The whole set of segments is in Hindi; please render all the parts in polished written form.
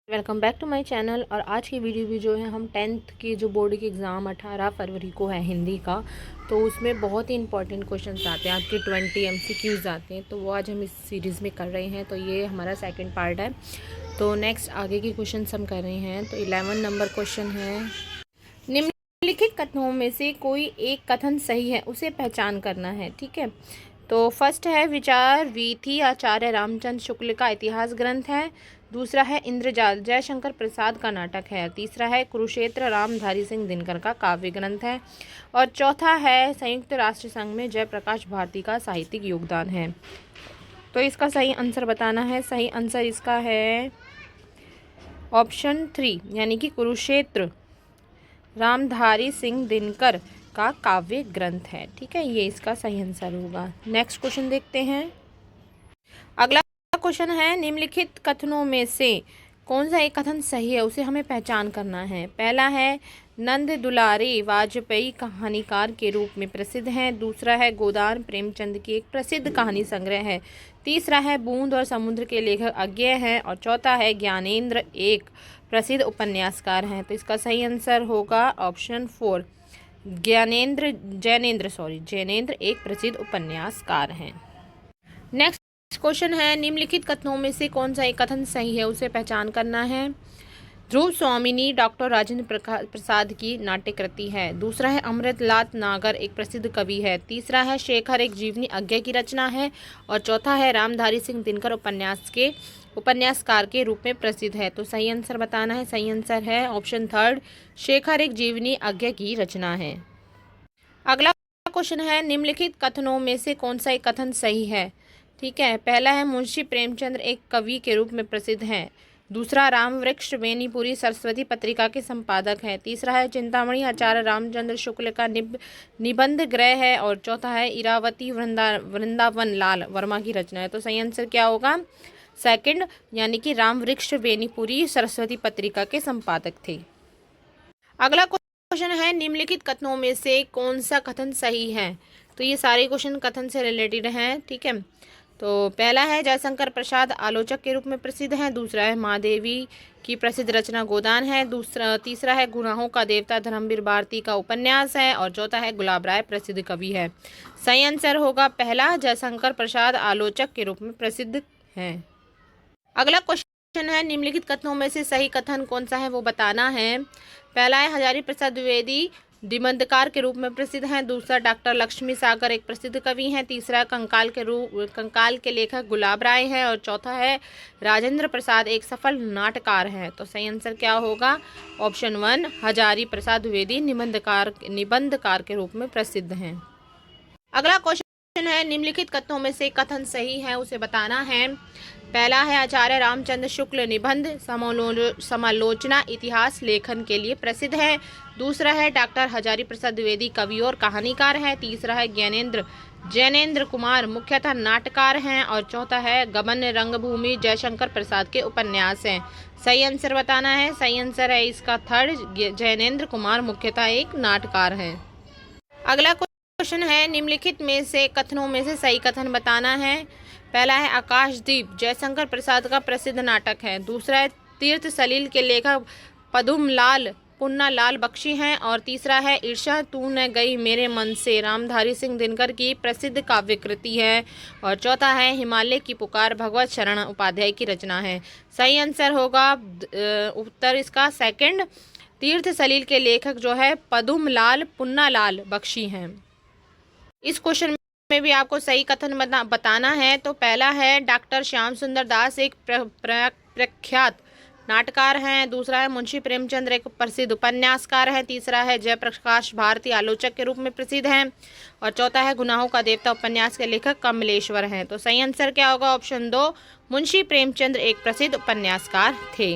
Welcome back to my channel. और आज की वीडियो भी जो है हम 10th की जो बोर्ड की एग्ज़ाम 18 फरवरी को है हिंदी का, तो उसमें बहुत ही इंपॉर्टेंट क्वेश्चंस आते हैं, आपके 20 MCQs आते हैं, तो वो आज हम इस सीरीज़ में कर रहे हैं। तो ये हमारा सेकंड पार्ट है। तो नेक्स्ट आगे के क्वेश्चंस हम कर रहे हैं। तो 11 नंबर क्वेश्चन है, निम्नलिखित कथनों में से कोई एक कथन सही है, उसे पहचान करना है। ठीक है, तो फर्स्ट है विचार वीथी आचार्य रामचंद्र शुक्ल का इतिहास ग्रंथ है। दूसरा है इंद्रजाल जयशंकर प्रसाद का नाटक है। तीसरा है कुरुक्षेत्र रामधारी सिंह दिनकर का काव्य ग्रंथ है। और चौथा है संयुक्त राष्ट्र संघ में जयप्रकाश भारती का साहित्यिक योगदान है। तो इसका सही आंसर बताना है। सही आंसर इसका है ऑप्शन 3 यानी कि कुरुक्षेत्र रामधारी सिंह दिनकर का काव्य ग्रंथ है। ठीक है, ये इसका सही आंसर होगा। नेक्स्ट क्वेश्चन देखते हैं। अगला क्वेश्चन है, निम्नलिखित कथनों में से कौन सा एक कथन सही है, उसे हमें पहचान करना है। पहला है नंद दुलारे वाजपेयी कहानीकार के रूप में प्रसिद्ध हैं। दूसरा है गोदान प्रेमचंद की एक प्रसिद्ध कहानी संग्रह है। तीसरा है बूंद और समुद्र के लेखक अज्ञेय हैं। और चौथा है ज्ञानेंद्र एक प्रसिद्ध उपन्यासकार हैं। तो इसका सही आंसर होगा ऑप्शन 4 जैनेंद्र एक प्रसिद्ध उपन्यासकार हैं। नेक्स्ट क्वेश्चन है, निम्नलिखित कथनों में से कौन सा एक कथन सही है, उसे पहचान करना है। ध्रुव स्वामिनी डॉक्टर राजेंद्र प्रसाद की नाट्य कृति है। दूसरा है अमृतलाल नागर एक प्रसिद्ध कवि है। तीसरा है शेखर एक जीवनी अज्ञेय की रचना है। और चौथा है रामधारी सिंह दिनकर उपन्यासकार के रूप में प्रसिद्ध है। तो सही आंसर बताना है। सही आंसर है ऑप्शन 3 शेखर एक जीवनी अज्ञेय की रचना है। अगला क्वेश्चन है, निम्नलिखित कथनों में से कौन सा एक कथन सही है। ठीक है, पहला है मुंशी प्रेमचंद एक कवि के रूप में प्रसिद्ध हैं। दूसरा रामवृक्ष बेनीपुरी सरस्वती पत्रिका के संपादक हैं। तीसरा है चिंतामणि आचार्य रामचंद्र शुक्ल का निबंध ग्रह है। और चौथा है इरावती वृंदावन लाल वर्मा की रचना है। तो सही आंसर क्या होगा, सेकंड यानी कि रामवृक्ष बेनीपुरी सरस्वती पत्रिका के संपादक थे। अगला क्वेश्चन है, निम्नलिखित कथनों में से कौन सा कथन सही है। तो ये सारे क्वेश्चन कथन से रिलेटेड हैं। ठीक है, तो पहला है जयशंकर प्रसाद आलोचक के रूप में प्रसिद्ध हैं। दूसरा है महादेवी की प्रसिद्ध रचना गोदान है। तीसरा है गुनाहों का देवता धर्मवीर भारती का उपन्यास है। और चौथा है गुलाब राय प्रसिद्ध कवि है। सही आंसर होगा पहला, जयशंकर प्रसाद आलोचक के रूप में प्रसिद्ध हैं। अगला क्वेश्चन है, निम्नलिखित कथनों में से सही कथन कौन सा है, वो बताना है। पहला है हजारी प्रसाद द्विवेदी निबंधकार के रूप में प्रसिद्ध हैं। दूसरा डॉक्टर लक्ष्मी सागर एक प्रसिद्ध कवि हैं। तीसरा कंकाल के लेखक गुलाब राय हैं। और चौथा है राजेंद्र प्रसाद एक सफल नाटककार हैं। तो सही आंसर क्या होगा, ऑप्शन 1 हजारी प्रसाद द्विवेदी निबंधकार के रूप में प्रसिद्ध हैं। अगला क्वेश्चन है, निम्नलिखित कथनों में से कथन सही है, उसे बताना है। पहला है आचार्य रामचंद्र शुक्ल निबंध समालोचना इतिहास लेखन के लिए प्रसिद्ध है। दूसरा है डॉक्टर हजारी प्रसाद द्विवेदी कवि और कहानीकार हैं। तीसरा है जैनेंद्र कुमार मुख्यतः नाटककार हैं। और चौथा है गबन रंगभूमि जयशंकर प्रसाद के उपन्यास हैं। सही आंसर बताना है। सही आंसर है इसका 3 जैनेंद्र कुमार मुख्यतः एक नाटककार हैं। अगला क्वेश्चन है, निम्नलिखित में से कथनों में से सही कथन बताना है। पहला है आकाशदीप जयशंकर प्रसाद का प्रसिद्ध नाटक है। दूसरा है तीर्थ सलील के लेखक पद्मलाल पुन्नालाल बख्शी हैं। और तीसरा है ईर्ष्या तू न गई मेरे मन से रामधारी सिंह दिनकर की प्रसिद्ध काव्य कृति है। और चौथा है हिमालय की पुकार भगवत शरण उपाध्याय की रचना है। सही आंसर होगा उत्तर इसका सेकंड, तीर्थ सलील के लेखक जो है पद्मलाल पुन्नालाल बख्शी हैं। इस क्वेश्चन में भी आपको सही कथन बताना है। तो पहला है डॉक्टर श्याम सुंदर दास एक प्रख्यात नाटककार हैं। दूसरा है मुंशी प्रेमचंद एक प्रसिद्ध उपन्यासकार हैं। तीसरा है जयप्रकाश भारती आलोचक के रूप में प्रसिद्ध हैं। और चौथा है गुनाहों का देवता उपन्यास के लेखक कमलेश्वर हैं। तो सही आंसर क्या होगा, ऑप्शन 2 मुंशी प्रेमचंद एक प्रसिद्ध उपन्यासकार थे।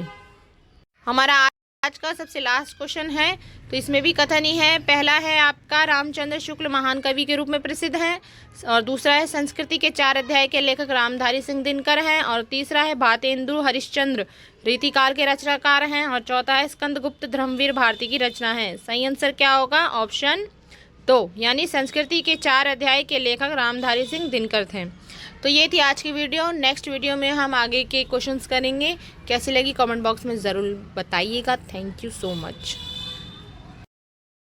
हमारा आज का सबसे लास्ट क्वेश्चन है, तो इसमें भी कथन ही है। पहला है आपका रामचंद्र शुक्ल महान कवि के रूप में प्रसिद्ध हैं। और दूसरा है संस्कृति के 4 अध्याय के लेखक रामधारी सिंह दिनकर हैं। और तीसरा है भातेंदु हरिश्चंद्र रीतिकाल के रचनाकार हैं। और चौथा है स्कंदगुप्त धर्मवीर भारती की रचना है। सही आंसर क्या होगा, ऑप्शन 2 यानी संस्कृति के 4 अध्याय के लेखक रामधारी सिंह दिनकर थे। तो ये थी आज की वीडियो। नेक्स्ट वीडियो में हम आगे के क्वेश्चंस करेंगे। कैसी लगी कमेंट बॉक्स में ज़रूर बताइएगा। Thank you so much.